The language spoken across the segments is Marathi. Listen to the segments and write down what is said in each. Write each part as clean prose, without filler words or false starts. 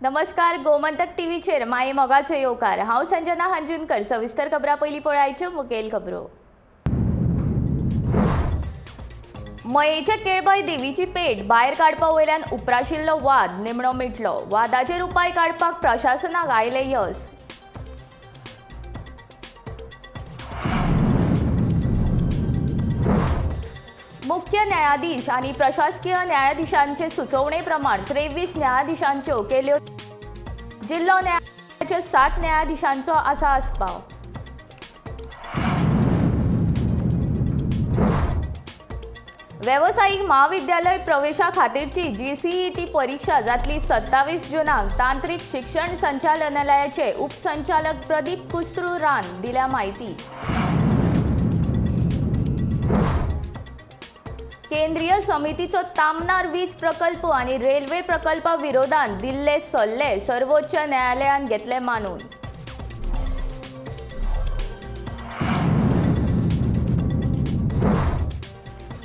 नमस्कार, गोमंतक टीव्हीचेर माये मोगाचे येवकार। हांव संजना हांजुनकर। सविस्तर खबरां पयलीं पळोवयाच्यो मुखेल खबरो। मयेच्या केळबाई देवीची पेट भायर काडपा वयल्यान उपराशिल्लो वाद निमणो मिटलो। वादाचेर उपाय काडपाक प्रशासनाक आयले यश। मुख्य न्यायाधीश आणि प्रशासकीय न्यायाधीशांचे सुचोवणे प्रमाण 23 न्यायाधीशांच्यो केल्यो। जिल्हो न्यायालयाचे 7 न्यायाधीशांचो आसा आस्पाव। व्यावसायिक महाविद्यालय प्रवेशा खातीरची GCET परीक्षा जातली 27 जूनाक। तांत्रिक शिक्षण संचालनालयाचे उपसंचालक प्रदीप कुस्त्रूरान दिल्या माहिती। केंद्रीय समितीचो तामनार वीज प्रकल्प आणि रेल्वे प्रकल्पा विरोधात दिल्ले सल्ले सर्वोच्च न्यायालयान घेतले मानून।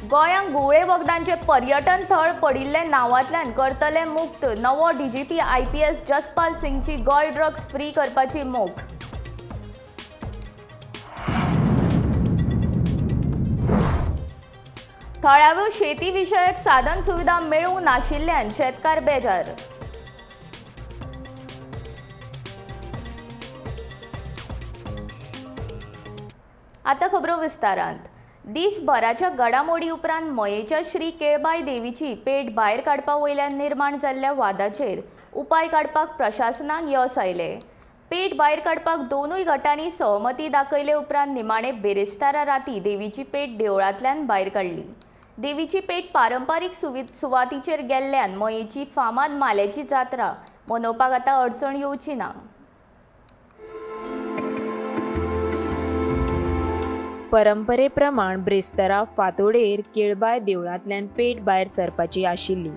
गोंयांक गुळे वखदांचे पर्यटन थळ पडिल्ले नावांतल्यान करतले मुक्त। नवो DGP IPS Jaspal सिंगची Goa drugs free करपाची मोख। थळाव्यो शेती विशयक साधन सुविधा मेळूंक नाशिल्ल्यान शेतकार बेजार। आता खबरो विस्तारांत। दिसभराच्या घडामोडी उपरांत मयेच्या श्री केळबाई देवीची पेट भायर काडपा वयल्यान निर्माण जाल्ल्या वादाचेर उपाय काडपाक प्रशासनाक यश आयले। पेट भायर काडपाक दोनूय गटांनी सहमती दाखयले उपरांत निमाणे बेरेस्तारा राती देवीची पेट देवळांतल्यान भायर काडली। देवीची पेट पारंपारीक सुवातीचेर गेल्ल्यान मयेची फामाद माल्याची जात्रा मनोवपाक आतां अडचण येवची ना। परंपरेप्रमाण ब्रेस्तारा फांतोडेर केळबाय देवळांतल्यान पेट भायर सरपाची आशिल्ली,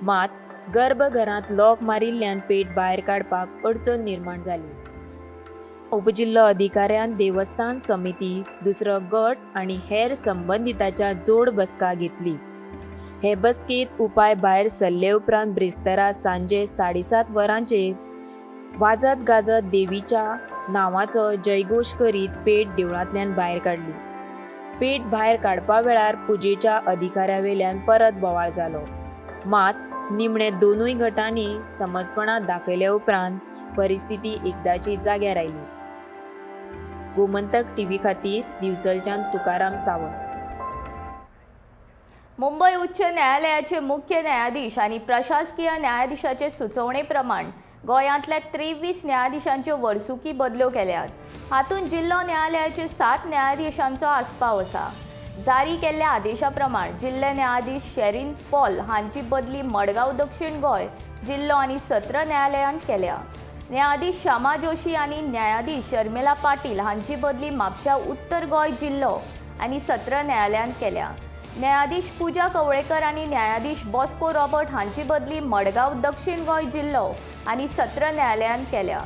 मात गर्भघरांत लॉक मारिल्ल्यान पेट भायर काडपाक अडचण निर्माण जाली। उपजिल्लो अधिकाऱ्यान देवस्थान समिती, दुसरो गट आणि हेर संबंधितांच्या जोड बसका घेतली। हे बसकेत उपाय भायर सरले उपरांत ब्रेस्तारा सांजे 7:30 वरांचेर वाजत गाजत देवीच्या नावाचो जयघोश करीत पेट देवळांतल्यान भायर काडली। पेट भायर काडपा वेळार पुजेच्या अधिकाऱ्यावेल्यान परत बोवाळ जालो, मात निमणे दोनूय गटांनी समजपणां दाखयल्या उपरांत परिस्थिती एकदाची जाग्यार आयली। गोमंतक टीव्ही खातीर दिवचलच्यान तुकाराम सावंत। मुंबई उच्च न्यायालयाचे मुख्य न्यायाधीश आणि प्रशासकीय न्यायाधीशाचे सुचोवणे प्रमाण गोंयांतल्या 23 न्यायाधीशांच्यो वर्सुकी बदल्यो केल्यात। हातूंत जिल्हो न्यायालयाचे 7 न्यायाधीशांचो आस्पाव आसा। जारी केल्ल्या आदेशा प्रमाण जिल्हे न्यायाधीश शेरिन पॉल हांची बदली मडगांव दक्षिण गोंय जिल्हो आनी सत्र न्यायालयांत केल्या। न्यायाधीश श्यामा जोशी आणि न्यायाधीश शर्मिला पाटील हांची बदली म्हापशा उत्तर गोंय जिल्हो आनी सत्र न्यायालयांत केल्या। न्यायाधीश पूजा कवळेकर आणि न्यायाधीश बॉस्को रॉबर्ट हांची बदली मडगांव दक्षिण गोंय जिल्हो आनी सत्र न्यायालयांत केल्या।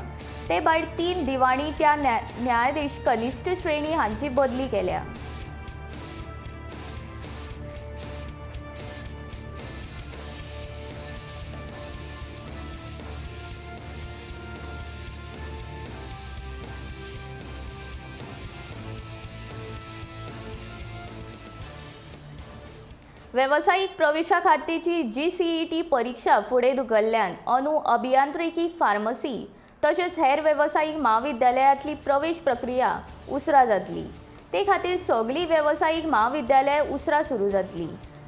ते भायर 3 दिवाणी त्या न्यायाधीश कनिश्ठ श्रेणी हांची बदली केल्या। व्यावसायिक प्रवेशा खातीरची GCET परीक्षा फुडें धुकल्ल्यान अभियांत्रिकी फार्मसी तशेंच हेर वेवसायीक महाविद्यालयांतली प्रवेश प्रक्रिया उसरा जातली। ते खातीर सगळीं वेवसायीक महाविद्यालयां उसरा सुरू जातली।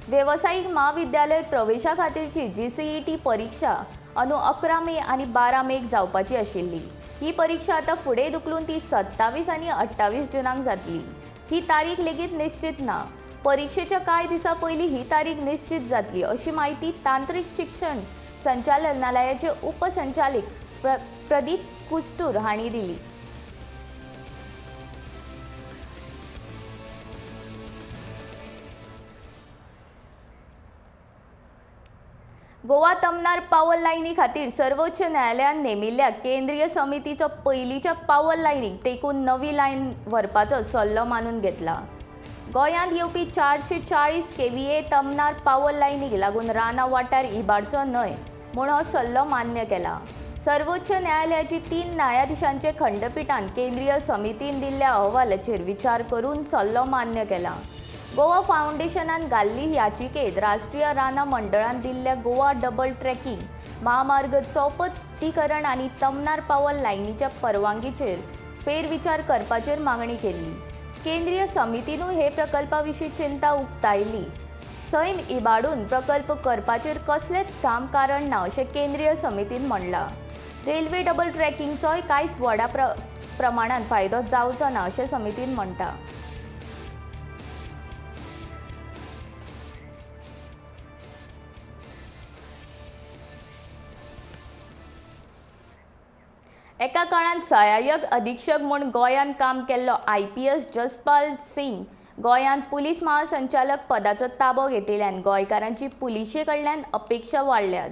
वेवसायीक महाविद्यालय प्रवेशा खातीरची GCET परीक्षा 11 मे आनी 12 मेक जावपाची आशिल्ली। ही परीक्षा आतां फुडें धुकलून ती 27 आनी 28 जूनाक जातली। ही तारीख लेगीत निश्चित ना। परीक्षेच्या कांय दिसा पयलीं ही तारीख निश्चित जातली अशी माहिती तांत्रिक शिक्षण संचालनालयाचे उपसंचालक प्रदीप कुस्तूर हांणी दिली। गोवा तमनार पावर लायनी खातीर सर्वोच्च न्यायालयान नेमिल्ल्या केंद्रीय समितीचो पयलींच्या पावर लायनीक तेकून नवी लायन व्हरपाचो सल्लो मानून घेतला। गोंयांत येवपी 440 kVA तमनार पावर लायनीक लागून राना वाठार इबाडचो न्हय म्हूण हो सल्लो मान्य केला. सर्वोच्च न्यायालयाची 3 न्यायाधीशांचे खंडपीठान केंद्रीय समितीन दिल्ल्या अहवालाचेर विचार करून सल्लो मान्य केला. गोवा फाउंडेशनान घाल्ली याचिकेत राष्ट्रीय रानां मंडळान दिल्ल्या गोवा डबल ट्रॅकिंग महामार्ग चौपदीकरण आनी तमनार पावल लायनीच्या परवानगीचेर फेरविचार करपाचेर मागणी केल्ली. केंद्रीय समितीनूय हे प्रकल्पा विशीं चिंता उक्तायली. सैम इबाडून प्रकल्प करपाचेर कसलेंच ठाम कारण ना अशें केंद्रीय समितीन म्हणलां. रेल्वे डबल ट्रॅकिंगचोय कांयच व्हडा प्रमाणात फायदो जावचो ना अशें समितीन म्हणटा. एका काळात सहाय्यक अधीक्षक म्हूण गोंयांत काम केल्लो IPS जसपाल सिंग गोंयांत पुलीस महासंचालक पदाचो ताबो घेतिल्ल्यान गोंयकारांची पुलिशे कडल्यान अपेक्षा वाडल्यात.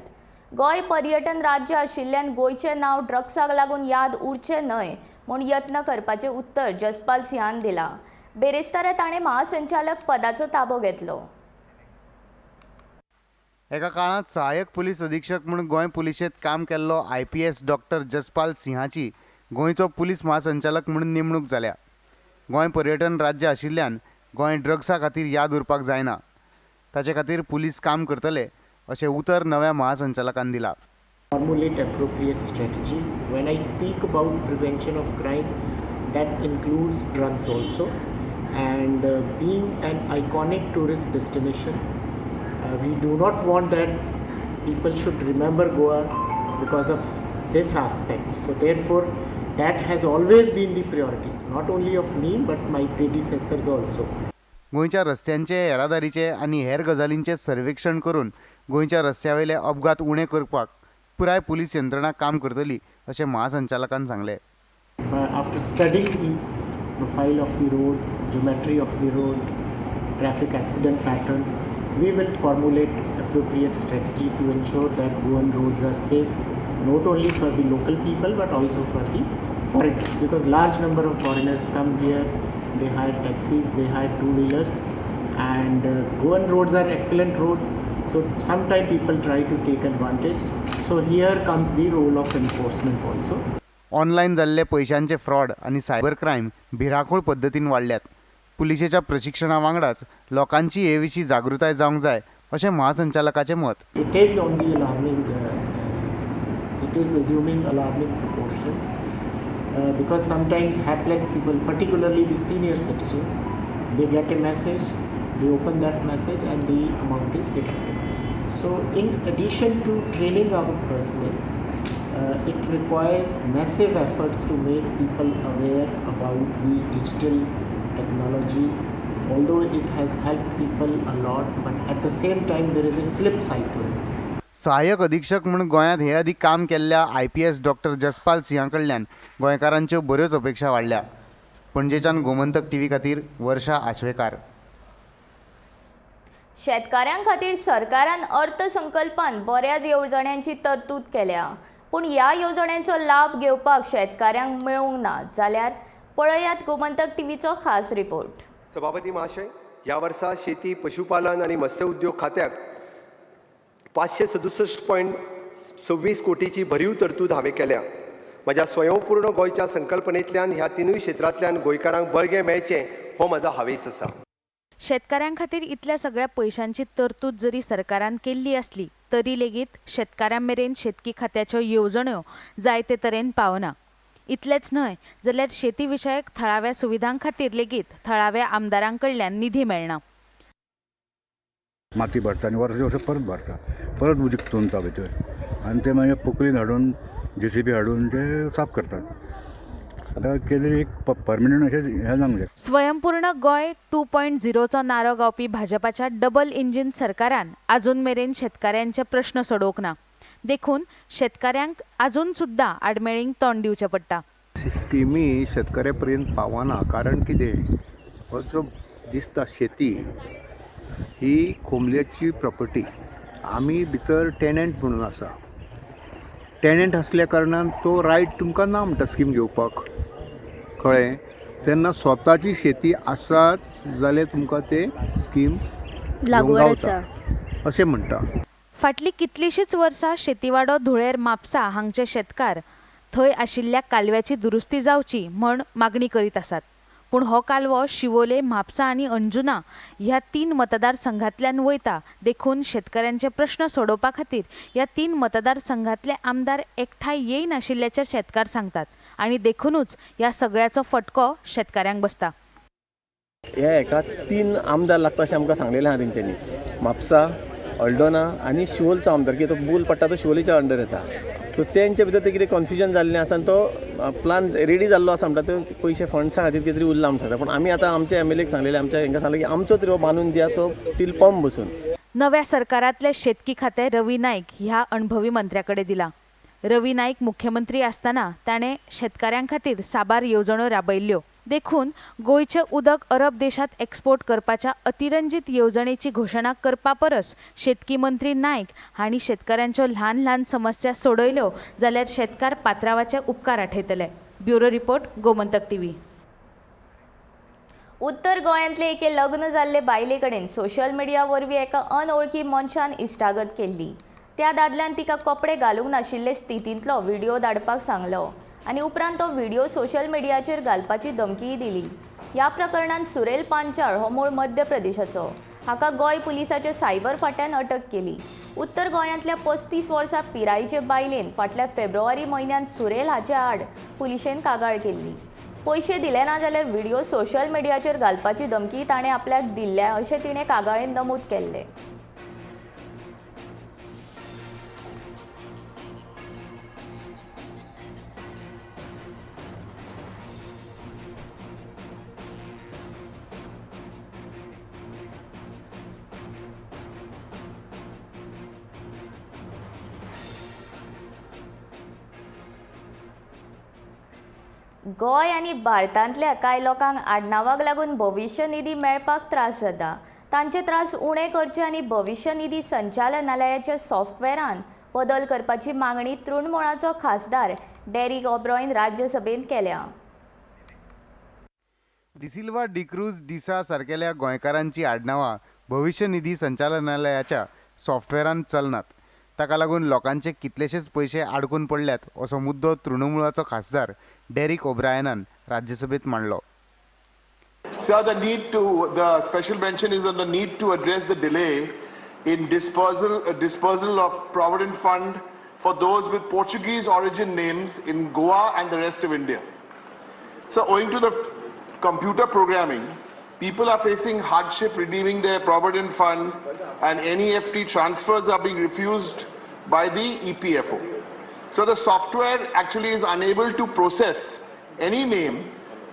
गोंय पर्यटन राज्य आशिल्ल्यान गोंयचें नांव ड्रग्साक लागून याद उरचें न्हय म्हूण यत्न करपाचें उत्तर जसपाल सिंहान दिलां. बेरेस्तारा ताणें महासंचालक पदाचो ताबो घेतलो. एका काळात सहाय्यक पुलीस अधीक्षक म्हणून गोंय पुलिशेंत काम केल्लो IPS डॉक्टर जसपाल सिंहाची गोंयचो पुलीस महासंचालक म्हणून नेमणूक जाल्या. गोंय पर्यटन राज्य आशिल्ल्यान गोंय ड्रग्सा खातीर याद उरपाक जायना. ताचे खातीर पुलीस काम करतले अशें उतर नव्या महासंचालकान दिलां. Formulate appropriate strategy. When I speak about prevention of crime, that includes drugs also. And being an iconic tourist destination, we do not want that people should remember Goa because of this aspect. So therefore, that has always been the priority, not only of me but my predecessors also. गोंयच्या रस्त्यांचे येरादारीचे आनी हेर गजालींचे सर्वेक्षण करून गोंयच्या रस्त्यावयले अपघात उणे करपाक पुराय पुलीस यंत्रणा काम करतली अशें महासंचालकान सांगलें. After studying the profile of the road, geometry of the road, traffic accident pattern, we will formulate appropriate strategy to ensure that Goan roads are safe not only for the local people but also for the foreigners, because large number of foreigners come here, they hire taxis, they hire two-wheelers, and Goan roads are excellent roads, so sometimes people try to take advantage. So here comes the role of enforcement also. Online जाल्ले पयशांचे फ्रॉड आनी सायबर क्रायम भिरांकूळ पद्दतीन वाडल्यात. पुलिशेच्या प्रशिक्षणा वांगडाच लोकांची हे विशीं जागृताय जावंक जाय अशें महासंचालकाचें मत. It is on the alarming, it is assuming alarming proportions because sometimes hapless people, particularly the senior citizens, they get a message, they open that message and the amount is deducted. So in addition to training our personnel, it requires massive efforts to make people aware about the digital technology. Although it has helped people a lot, but at the same time there is a flip side to it. सहाय्यक अधीक्षक म्हणून गोंयांत हे आदी काम केल्ल्या IPS डॉक्टर जसपाल सिंहा कडल्यान गोंयकारांच्यो बऱ्योच अपेक्षा वाडल्या. पणजेच्यान गोमंतक TV खातीर वर्षा आशवेकार. शेतकाऱ्यां खातीर सरकारान अर्थसंकल्पान बऱ्याच येवजण्यांची तरतूद केल्या, पूण ह्या येवजण्यांचो लाभ घेवपाक शेतकाऱ्यांक मेळूंक ना. जाल्यार पळयात गोमंतक TVचो खास रिपोर्ट. सभापती महाशय, ह्या वर्सा शेती, पशुपालन आणि मत्स्य उद्योग खात्याक 567.26 कोटीची भरीव तरतूद हांवें केल्या. म्हज्या स्वयंपूर्ण गोंयच्या संकल्पनेंतल्यान ह्या तिनूय क्षेत्रांतल्यान गोंयकारांक बळगें मेळचें हो म्हजो हावेस आसा. शेतकऱ्यां खातीर इतल्या सगळ्या पयशांची तरतूद जरी सरकारान केल्ली असली तरी लेगीत शेतकऱ्यां मेरेन शेतकी खात्याच्यो येवजण्यो जाय ते तरेन पावना. इतलेंच न्हय जाल्यार शेती विशयक थळाव्या सुविधां खातीर लेगीत थळाव्या आमदारां कडल्यान निधी मेळना. माती भरता आनी वर्स वर्स परत भरता, परत उदीक चोंदता भितर आनी ते मागीर पोकळीन हाडून JCB हाडून ते साफ करतात. आतां केलें एक परमनंट अशें हें जावंक जाय. स्वयंपूर्ण गोंय 2.0चो नारो गावपी भाजपाच्या डबल इंजिन सरकारान आजून मेरेन शेतकऱ्यांचे प्रश्न सोडोवंक ना. देखून शेतकऱ्यांक आजून सुद्दां आडमेळींक तोंड दिवचें पडटा. स्किमी शेतकऱ्या पर्यंत पावना. कारण कितें, हो जो दिसता शेती ही खोमल्याची प्रॉपर्टी. आमी भितर टेनंट म्हणून आसा. टेनंट असल्या कारणान तो रायट तुमकां ना म्हणटा स्कीम घेवपाक, कळ्ळें. तेन्ना स्वताची शेती आसात जाल्यार तुमकां ते स्कीम लागू आसा अशें म्हणटा. फाटली कितलीशीच वर्सां शेतीवाडो धुळेर म्हापसा हांगचे शेतकार थंय आशिल्ल्या कालव्याची दुरुस्ती जावची म्हण मागणी करीत आसात. पूण हो कालवो शिवोले, म्हापसा आनी अंजुना ह्या 3 मतदारसंघांतल्यान वयता. देखून शेतकऱ्यांचे प्रश्न सोडोवपा खातीर ह्या 3 मतदारसंघांतले आमदार एकठांय येयनाशिल्ल्याचे शेतकार सांगतात. आनी देखूनच ह्या सगळ्याचो फटको शेतकऱ्यांक बसता. हेका 3 आमदार लागता अशें आमकां सांगलेलें आहा तेंच्यांनी. म्हापसा, अल्डोना आनी शिवोलचो आमदार, कित्याक तो बूल पडटा तो शिवोलेच्या अंडर येता. सो तेंच्या भितर ते कितें कन्फ्युजन जाल्लें आसा आनी तो प्लान रेडी जाल्लो आसा म्हणटा तो पयशे फंड्सा खातीर कितें तरी उरला म्हणटा. पूण आमी आतां आमच्या MLAक सांगलेलें, आमच्या हांकां सांगलें की आमचो तरी बांदून दिया तो टील पंप बसून. नव्या सरकारांतले शेतकी खातें रवी नाईक ह्या अणभवी मंत्र्याकडे दिला. रवी नाईक मुख्यमंत्री आसतना ताणें शेतकऱ्यां खातीर साबार येवजण्यो राबयल्ल्यो. देखून गोंयचें उदक अरब देशांत एक्सपोर्ट करपाच्या अतिरंजीत येवजणेची घोशणा करपा परस शेतकी मंत्री नाईक हांणी शेतकऱ्यांच्यो ल्हान ल्हान समस्या सोडयल्यो जाल्यार शेतकार पात्रांवाचे उपकार आठयतले. Bureau report, Gomantak TV. उत्तर गोंयांतले एके लग्न जाल्ले बायले कडेन सोशल मिडिया वरवीं एका अनवळखी मनशान इश्टागत केल्ली. त्या दादल्यान तिका कपडे घालूंक नाशिल्ले स्थितींतलो व्हिडिओ धाडपाक सांगलो आनी उपरांत तो व्हिडिओ सोशल मिडियाचेर घालपाची धमकीय दिली. ह्या प्रकरणांत सुरेल पांचाळ हो मूळ मध्य प्रदेशाचो. हाका गोंय पुलिसाच्या सायबर फाट्यान अटक केली. उत्तर गोंयांतल्या 35 वर्सां पिरायेचे बायलेन फाटल्या फेब्रुवारी म्हयन्यांत सुरेल हाचे आड पुलिशेन कागाळ केल्ली. पयशे दिले ना जाल्यार व्हिडिओ सोशल मिडियाचेर घालपाची धमकी ताणें आपल्याक दिल्ल्या अशें तिणें कागाळेन नमूद केल्लें. गोंय आनी भारतांतल्या कांय लोकांक आडनावाक लागून भविष्य निधी मेळपाक त्रास जाता. तांचे त्रास उणे करचे आनी भविष्य निधी संचालनालयाच्या सॉफ्टवॅरान बदल करपाची मागणी तृणमूळाचो खासदार डेरिक ओब्रायन राज्यसभेंत केल्या. डिसिल्वा, डिक्रूज, डिसा सारकेल्या गोंयकारांची आडनावां भविष्य निधी संचालनालयाच्या सॉफ्टवॅरान चलनात. ताका लागून लोकांचे कितलेशेच पयशे आडकून पडल्यात असो मुद्दो तृणमूळाचो खासदार डेरिक ओब्रायनान राज्यसभेत मांडलो. Sir, the special mention is on the need to address the delay in dispersal of Provident Fund for those with Portuguese origin names in Goa and the rest of India. So, owing to the computer programming, people are facing hardship redeeming their Provident Fund, and NEFT transfers are being refused by the EPFO. So the software actually is unable to process any name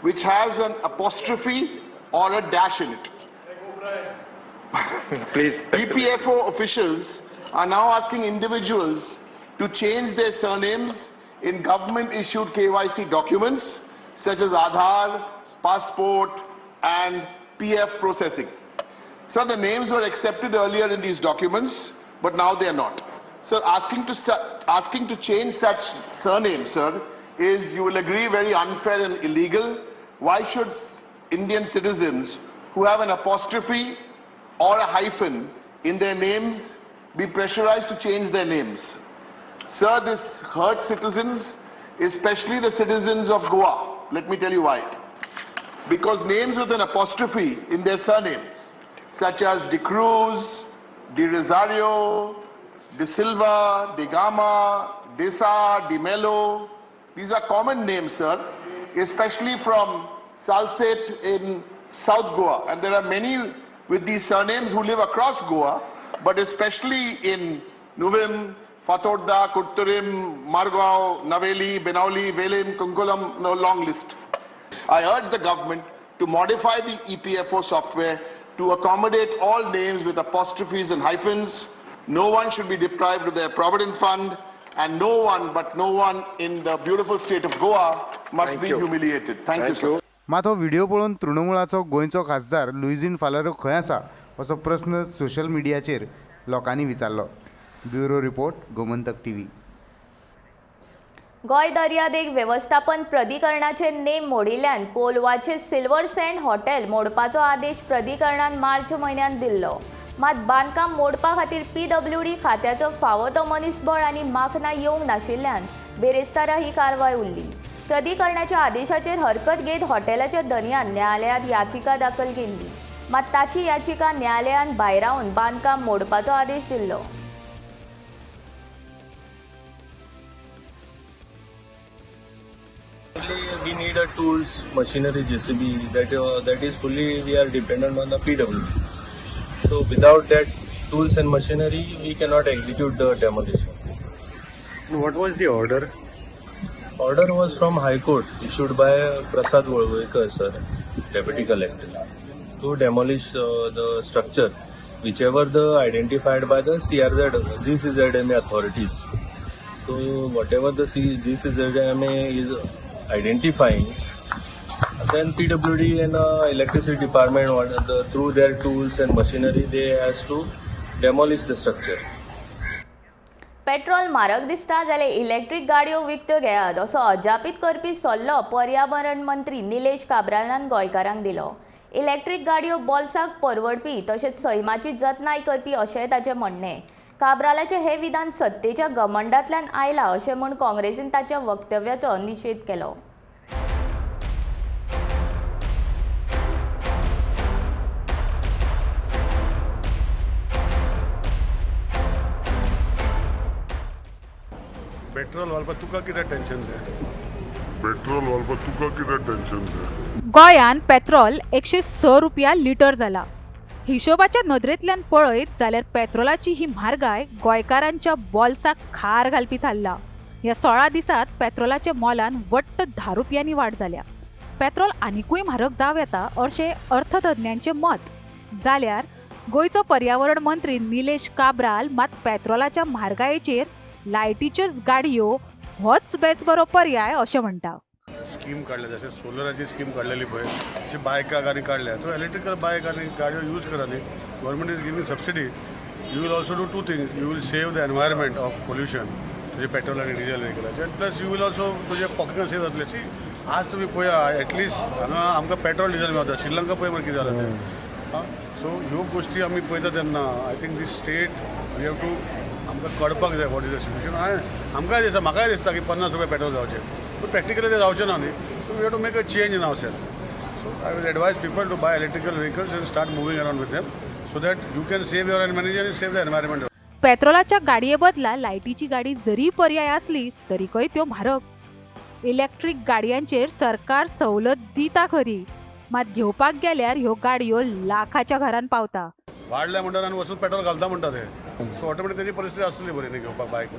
which has an apostrophe or a dash in it. Please. EPFO officials are now asking individuals to change their surnames in government-issued KYC documents such as Aadhaar, passport, and PF processing. So the names were accepted earlier in these documents, but now they are not. Sir, asking to change such surname, sir, is, you will agree, very unfair and illegal. Why should Indian citizens who have an apostrophe or a hyphen in their names be pressurized to change their names? Sir, this hurts citizens, especially the citizens of Goa. Let me tell you why. Because names with an apostrophe in their surnames, such as De Cruz, De Rosario, De Silva, De Gama, Desa, De Melo, these are common names, sir, especially from Salsette in South Goa. And there are many with these surnames who live across Goa, but especially in Nuvim, Fatorda, Kutturim, Margao, Naveli, Benauli, Velim, Kunkulam, no long list. I urge the government to modify the EPFO software to accommodate all names with apostrophes and hyphens. No one should be deprived of their Provident Fund, and no one in the beautiful state of Goa must be humiliated. Thank you, sir. मात हो व्हिडिओ पळोवन तृणमूळाचो गोंयचो खासदार लुइजीन फालारो खंय आसा असो प्रस्न सोशल मिडियाचेर लोकांनी विचारलो. Bureau report, Gomantak TV. Goa दर्यादेग वेवस्थापन प्राधिकरणाचे नेम मोडिल्ल्यान कोलवाचे सिल्वर सँड हॉटेल मोडपाचो आदेश प्राधिकरणान मार्च म्हयन्यांत दिल्लो. मात बांदकाम मोडपा खातीर PWD खात्याचो फावो तो मनीसबळ आनी माखना येवंक नाशिल्ल्यान बेरेस्तारा ही कारवाय उरली. प्राधिकरणाच्या आदेशाचेर हरकत घेत हॉटेलाच्या दर्यान न्यायालयांत याचिका दाखल केल्ली. मात ताची याचिका न्यायालयान भायर रावन बांदकाम मोडपाचो आदेश दिल्लो. We need a tools, machinery, JCB. That is fully we are dependent on the PWD. So without that tools and machinery, we cannot execute the demolition. What was the order? Order was from High Court issued by Prasad Volvekar sir, Deputy Collector, to demolish the structure, whichever the identified by the GCZMA authorities. So whatever the GCZMA is identifying, then PWD and electricity department through their tools and machinery they has to demolish the structure. Petrol म्हारग दिसता जाल्यार इलेक्ट्रीक गाडयो विकत्यो घेयात असो अजापीत करपी सल्लो पर्यावरण मंत्री निलेश काब्रालान गोंयकारांक दिलो. इलेक्ट्रीक गाडयो बोल्साक परवडपी तशेंच सैमाची जतनाय करपी अशेंय ताचें म्हणणें. काब्रालाचें हे विधान सत्तेच्या घमंडांतल्यान आयलां अशें म्हूण काँग्रेसीन ताच्या वक्तव्याचो निशेध केलो. पेट्रोल वालपा तुका कितें टेन्शन तें? पेट्रोल वालपा तुका कितें टेन्शन तें? गोंयान पेट्रोल 106 रुपया लिटर जाला. हिशोबाच्या नदरेंतल्यान पळयत जाल्यार पेट्रोलाची ही म्हारगाय गोंयकारांच्या बोल्साक खार घालपी थारला. ह्या 16 दिसांत पेट्रोलाच्या मोलान वट्ट 10 रुपयांनी वाड जाल्या. पेट्रोल आनिकूय म्हारग जाव येता अशें अर्थतज्ञांचें मत. जाल्यार गोंयचो पर्यावरण मंत्री निलेश काब्राल मात पेट्रोलाच्या म्हारगायेचेर लायटीच्योच गाडयो होच बेस बरो पर्याय अशें म्हणटा. स्कीम काडल्या जशें सोलराची स्कीम काडलेली पळय तशी बायकाक आनी काडल्या सो इलेक्ट्रिकल बायक आनी गाडयो यूज करा न्ही. Government is giving subsidy. You will also do two things. You will save the environment of pollution तुजे पेट्रोल आनी डिझेल व्हेहिकलाचे आनी प्लस यू वील ऑल्सो तुजे पॉकेटान सेव जातले. सी आज तुमी पळया एटलिस्ट हांगा आमकां पेट्रोल डिझेल मेळटा. श्रीलंका पळय मागीर कितें जालें तें. सो ह्यो गोश्टी आमी पळयता तेन्ना I think this state we have to आमकां कळपाक जाय वॉट इज द सिच्युएशन. आमकांय दिसता म्हाकाय दिसता की 50 रुपया पेट्रोल जावचें पूण प्रॅक्टिकली ते जावचें ना न्ही. So we have to make a change in our self. So I will advise people to buy electrical vehicles and start moving around with them so that you can save your money and save the environment. पेट्रोलाच्या गाडये बदला लायटीची गाडी जरी पर्याय असली तरीकय त्यो म्हारग. इलेक्ट्रीक गाडयांचेर सरकार सवलत दिता खरी, मात घेवपाक गेल्यार ह्यो गाडयो लाखाच्या घरान पावता. वाडल्या म्हणटा आनी वचून पेट्रोल घालता म्हणटा ते. सो ऑटोमॅटीक तेजी परिस्थिती आसतली बरी न्ही घेवपाक बायक.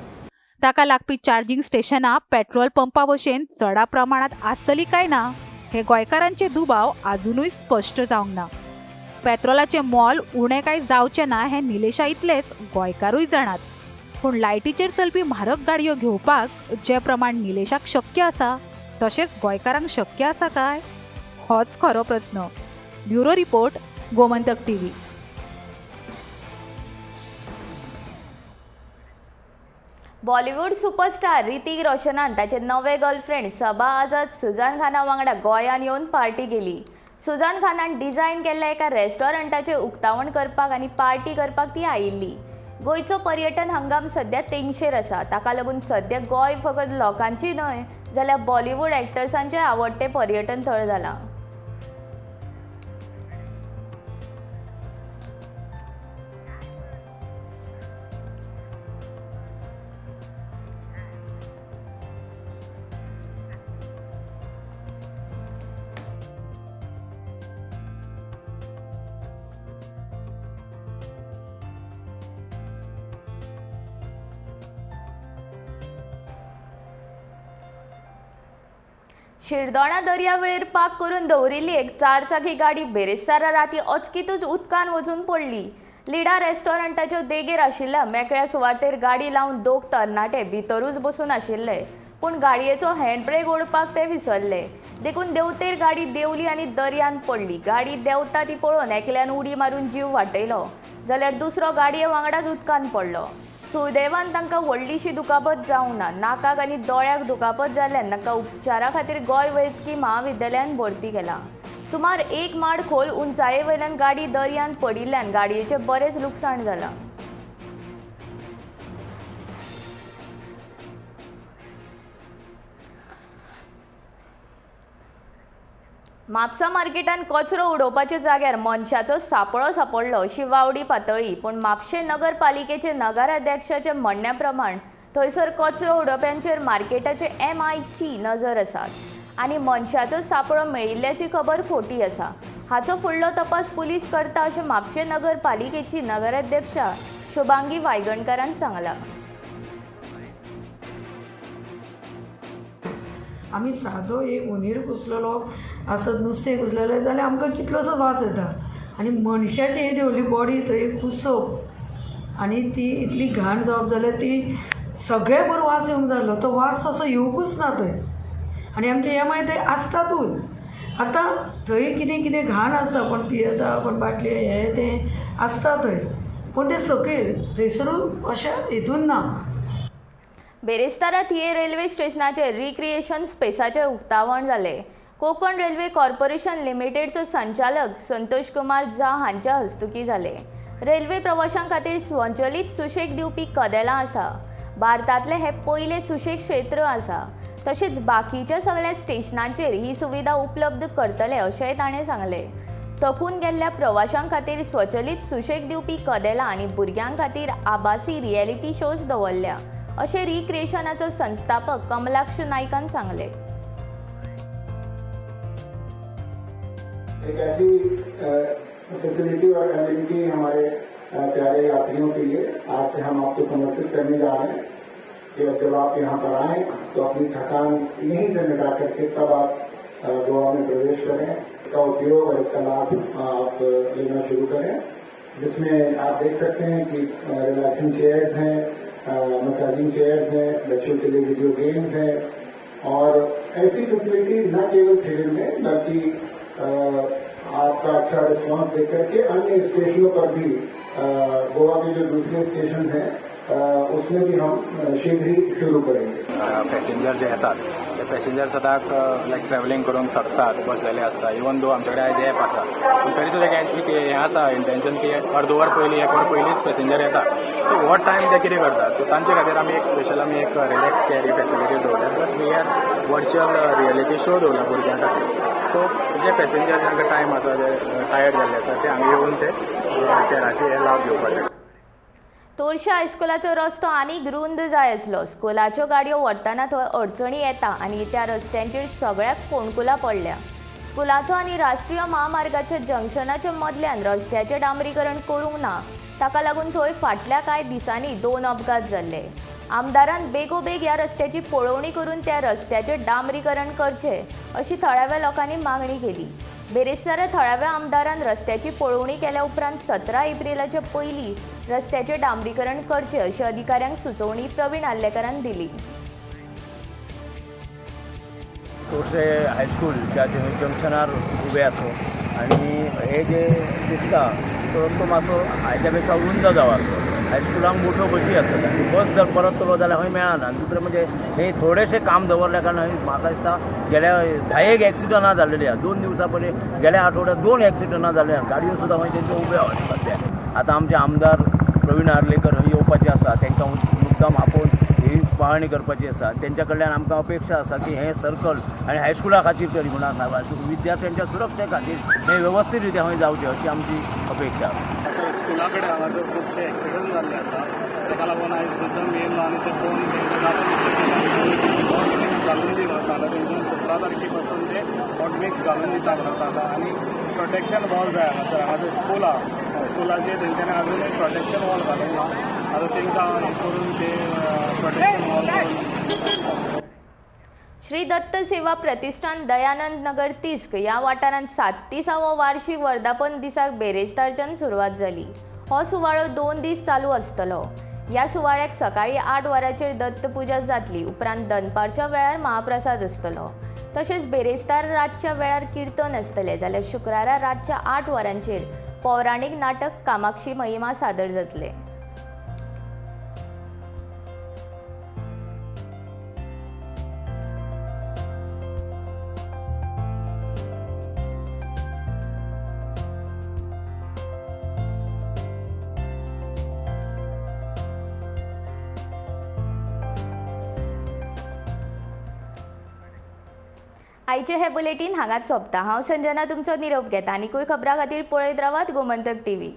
ताका लागपी चार्जिंग स्टेशनां पेट्रोल पंपा भशेन चडा प्रमाणात आसतली काय ना हे गोंयकारांचे दुबाव अजुनूय स्पश्ट जावंक ना. पेट्रोलाचें मोल उणें काय जावचें ना हें निलेशा इतलेच गोंयकारूय जाणात. पूण लायटीचेर चलपी म्हारग गाडयो घेवपाक जे प्रमाण निलेशाक शक्य आसा तशेंच गोंयकारांक शक्य आसा काय होच खरो प्रस्न. Bureau report, Gomantak TV. Bollywood superstar Hrithik रोशनान ताचे नवे गर्लफ्रेंड सबा आझाद सुजान खाना वांगडा गोंयान येवन पार्टी केली. सुजान खानान डिझायन केल्ल्या एका रेस्टॉरंटाचें उक्तावण करपाक आनी पार्टी करपाक ती आयिल्ली. गोंयचो पर्यटन हंगाम सध्या तेंगशेर आसा. ताका लागून सध्या गोंय फकत लोकांची न्हय जाल्यार बॉलिवूड एक्टर्सांचें आवडटें पर्यटन थळ जालां. शिरदोणा दर्यावेळेर पार्क करून दवरिल्ली एक 4 चाकी गाडी बेरेस्तारा राती अचकीतूच उदकान वचून पडली. लिडा रेस्टॉरंटाच्यो देगेर आशिल्ल्या मेकळ्या सुवातेर गाडी लावन दोग तरणाटे भितरूच बसून आशिल्ले, पूण गाडयेचो हँडब्रेक ओडपाक ते विसरले. देखून देंवतेर गाडी देंवली आनी दर्यान पडली. गाडी देंवता ती पळोवन एकल्यान उडी मारून जीव वाटयलो जाल्यार दुसरो गाडये वांगडाच उदकान पडलो. सुदैवान तांकां व्हडलीशी दुखापत जावंक ना. नाकाक आनी दोळ्याक दुखापत जाल्ल्यान तांकां उपचारा खातीर गोंय वैजकी महाविद्यालयान भरती केला. सुमार 1 माड खोल उंचाये वयल्यान गाडी दर्यांत पडिल्ल्यान गाडयेचें बरेंच लुकसाण जालां. म्हापसा मार्केटान कचरो उडोवपाच्या जाग्यार मनशाचो सापळो सापडलो अशी वावडी पातळी. पूण म्हापशे नगरपालिकेचे नगराध्यक्षाचे म्हणण्या प्रमाण थंयसर कचरो उडोवप्यांचेर मार्केटाचे MIची नजर आसा आनी मनशाचो सापळो मेळिल्ल्याची खबर खोटी आसा. हाचो फुडलो तपास पुलीस करता अशें म्हापशे नगरपालिकेची नगराध्यक्षा शुभांगी वायगणकरान सांगलां. आमी सादो एक उंदीर कुसलेलो आसत नुस्तें कुसलेलें जाल्यार आमकां कितलोसो वास येता आनी मनशाची ही देवली बॉडी थंय कुसप आनी ती इतली घाण जावप जाल्यार ती सगळे बरो वास येवंक जालो. तो वास तसो येवंकूच ना थंय आनी आमचे MI थंय आसतातूच. आतां थंय कितें कितें घाण आसता कोण पियेता कोण बाटली हें तें आसता थंय पूण तें सकयल थंयसरूच अशें हितून ना. बेरेस्तारा थिये रेल्वे स्टेशनाचेर रिक्रिएशन स्पेसाचें उक्तावण जालें. कोकण रेल्वे कॉर्पोरेशन लिमिटेडचो संचालक संतोष कुमार झा हांच्या हस्तुकी जालें. रेल्वे प्रवाशां खातीर स्वचलीत सुशेग दिवपी कदेलां आसा. भारतांतलें हें पयलें सुशेग क्षेत्र आसा. तशेंच बाकीच्या सगळ्या स्टेशनांचेर ही सुविधा उपलब्ध करतले अशेंय ताणें सांगलें. थकून गेल्ल्या प्रवाशां खातीर स्वचलीत सुशेग दिवपी कदेलां आनी भुरग्यां खातीर आभासी रियलिटी शोज दवरल्या अशें रिक्रिएशनाचो संस्थापक कमलाक्ष नायकान सांगलें. एक ऐसी फैसिलिटी और एमिनिटी हमारे प्यारे यात्रियों के लिए आज से हम आपको समर्पित करने जा रहे हैं कि जब आप यहाँ पर आएँ तो अपनी थकान यहीं से मिटा करके तब आप गोवा में प्रवेश करें. इसका उपयोग और इसका लाभ आप लेना शुरू करें, जिसमें आप देख सकते हैं कि रिलैक्सिंग चेयर्स हैं, मसाजिंग चेयर्स हैं, बच्चों के लिए वीडियो गेम्स हैं और ऐसी फैसिलिटी न केवल थ्रिलिंग में बल्कि आपका अच्छा रिस्पांस देकर के अन्य स्टेशनों पर भी गोवा के जो दूसरे स्टेशन हैं उसमें भी हम शीघ्र ही शुरू करेंगे. पॅसेंजर जे येतात ते पॅसेंजर सदांच लायक ट्रॅव्हलिंग करून थकतात, बसलेले आसता. इवन दो आमचे कडेन आयज एप आसा पूण तरी सुद्दां हें आसा इंटेंशन की अर्द वर पयलीं 1 वर पयलींच पॅसेंजर येता. सो हो टायम ते कितें करतात, सो तांचे खातीर आमी एक रिलॅक्स चेअर ही फॅसिलिटी दवरल्या. Plus we are virtual reality show दवरला भुरग्यां खातीर. सो जे पॅसेंजर जांकां टायम आसा जे टायर्ड जाल्ले आसा ते हांगा येवन ते चेअराचे हे लाभ घेवपाक शकतात. तोरशा हायस्कुलाचो रस्तो आनीक रुंद जाय आसलो. स्कुलाच्यो गाडयो व्हरतना थंय अडचणी येता आनी त्या रस्त्यांचेर सगळ्याक फोंडकुलां पडल्या. स्कुलाचो आनी राष्ट्रीय महामार्गाच्या जंक्शनाच्या मदल्यान रस्त्याचें डांबरीकरण करूंक ना. ताका लागून थंय फाटल्या कांय दिसांनी 2 अपघात जाल्ले. आमदारान बेगोबेग ह्या रस्त्याची पळोवणी करून त्या रस्त्याचें डांबरीकरण करचें अशी थळाव्या लोकांनी मागणी केली. बेरेस्तारा थळाव्या आमदारान रस्त्याची पळोवणी केल्या उपरांत 17 एप्रिलाचे पयलीं रस्त्याचें डांबरीकरण करचें अशी अधिकाऱ्यांक सुचोवणी प्रवीण आल्लेकरान दिली. तोरशे हायस्कूल ज्या जंक्शनार उबे आसूं आनी हे जे दिसता तो रस्तो मातसो हाच्या पेक्षा रुंद जावं आसलो. हायस्कुलांक मोठ्यो बसी आसतात आनी बस जर परत चलो जाल्यार खंय मेळना. आनी दुसरें म्हणजे हे थोडेशे काम दवरल्या कारणान म्हाका दिसता गेल्या 10 एक्सिडंटां जाल्लेली आसा. 2 दिवसां पयलीं गेल्या आठवड्यात 2 एक्सिडंटां जाल्ले आसा. गाडयो सुद्दां खंय तेंच्यो उब्यो आसा सद्या. आतां आमचे आमदार प्रवीण आर्लेकर थंय येवपाचे आसा, तांकां मुद्दाम आपोवन ही पाहणी करपाची आसा. तेंच्या कडल्यान आमकां अपेक्षा आसा की हें सर्कल आनी हायस्कुला खातीर तरी म्हणून आसा विद्यार्थ्यांच्या सुरक्षे खातीर हें वेवस्थीत रित्या खंय जावचें अशी आमची अपेक्षा आसा. स्कुला कडेन हांगासर खुबशे एक्सिडंट जाल्ले आसा. ताका लागून आयज मुद्दम येयलो आनी ते पळोवन हॉटमिक्स घालून दिलो सांगता. तेंच्यानी 17 तारखे पासून ते हॉटमिक्स घालून दिता म्हणून सांगता. आनी प्रोटेक्शन वॉल जाय हांगासर. हांगासर स्कूल आहा, स्कुलाचेर तेंच्यांनी आजून एक प्रोटेक्शन वॉल घालूंक ना. आतां तांकां हें करून ते प्रोटेक्शन वॉल करून. श्री दत्त सेवा प्रतिष्ठान दयानंद नगर तिस्क ह्या वाठारांत 37वो वार्षिक वर्धापन दिसाक बेरेस्तारच्यान सुरवात जाली. हो सुवाळो 2 दीस चालू आसतलो. ह्या सुवाळ्याक सकाळी 8 वरांचेर दत्तपुजा जातली. उपरांत दनपारच्या वेळार महाप्रसाद आसतलो. तशेंच बेरेस्तार रातच्या वेळार कीर्तन आसतलें जाल्यार शुक्रारा रातच्या 8 वरांचेर पौराणीक नाटक कामाक्षी महिमा सादर जातले. आयचे हे बुलेटीन हांगाच सोंपता. हांव संजना तुमचो निरोप घेता. आनीकूय खबरां खातीर पळयत रावात गोमंतक टीव्ही.